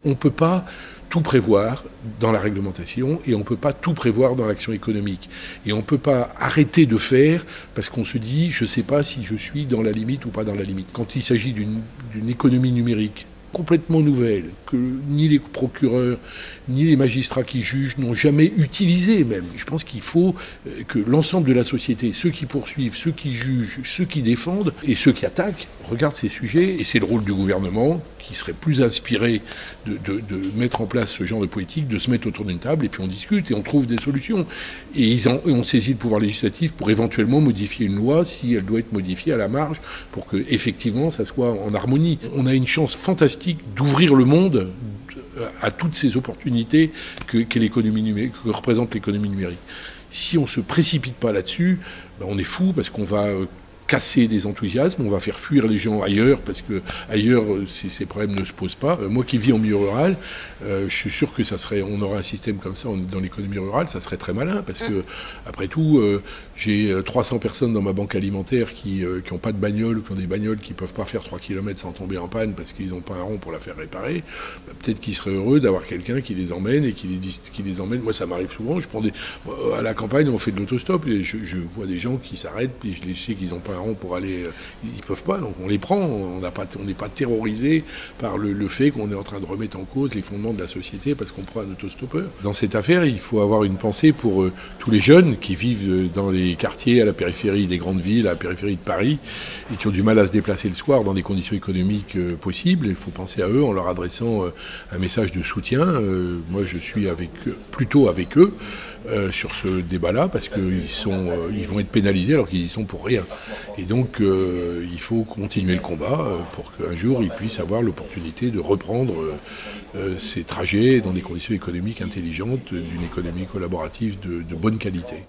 On ne peut pas tout prévoir dans la réglementation et on ne peut pas tout prévoir dans l'action économique. Et on ne peut pas arrêter de faire parce qu'on se dit je ne sais pas si je suis dans la limite ou pas dans la limite. Quand il s'agit d'une économie numérique complètement nouvelle, que ni les procureurs, ni les magistrats qui jugent n'ont jamais utilisé même. Je pense qu'il faut que l'ensemble de la société, ceux qui poursuivent, ceux qui jugent, ceux qui défendent et ceux qui attaquent, regardent ces sujets. Et c'est le rôle du gouvernement qui serait plus inspiré de mettre en place ce genre de politique, de se mettre autour d'une table et puis on discute et on trouve des solutions. Et on saisit le pouvoir législatif pour éventuellement modifier une loi si elle doit être modifiée à la marge pour que effectivement ça soit en harmonie. On a une chance fantastique d'ouvrir le monde à toutes ces opportunités que représente l'économie numérique. Si on ne se précipite pas là-dessus, ben on est fou parce qu'on va casser des enthousiasmes, on va faire fuir les gens ailleurs parce que ailleurs ces problèmes ne se posent pas. Moi qui vis en milieu rural, je suis sûr que on aurait un système comme ça dans l'économie rurale, ça serait très malin parce que après tout, j'ai 300 personnes dans ma banque alimentaire qui n'ont pas de bagnole ou qui ont des bagnoles qui ne peuvent pas faire 3 km sans tomber en panne parce qu'ils n'ont pas un rond pour la faire réparer. Peut-être qu'ils seraient heureux d'avoir quelqu'un qui les emmène et qui les emmène. Moi ça m'arrive souvent, à la campagne on fait de l'autostop et je vois des gens qui s'arrêtent et je les sais qu'ils n'ont pas un rond pour aller, ils peuvent pas, donc on les prend, on n'est pas terrorisé par le fait qu'on est en train de remettre en cause les fondements de la société parce qu'on prend un autostoppeur. Dans cette affaire, il faut avoir une pensée pour tous les jeunes qui vivent dans les quartiers à la périphérie des grandes villes, à la périphérie de Paris, et qui ont du mal à se déplacer le soir dans des conditions économiques possibles. Il faut penser à eux en leur adressant un message de soutien. Moi, je suis plutôt avec eux sur ce débat-là parce qu'ils vont être pénalisés alors qu'ils y sont pour rien. Et donc, il faut continuer le combat pour qu'un jour, ils puissent avoir l'opportunité de reprendre ces trajets dans des conditions économiques intelligentes, d'une économie collaborative de bonne qualité.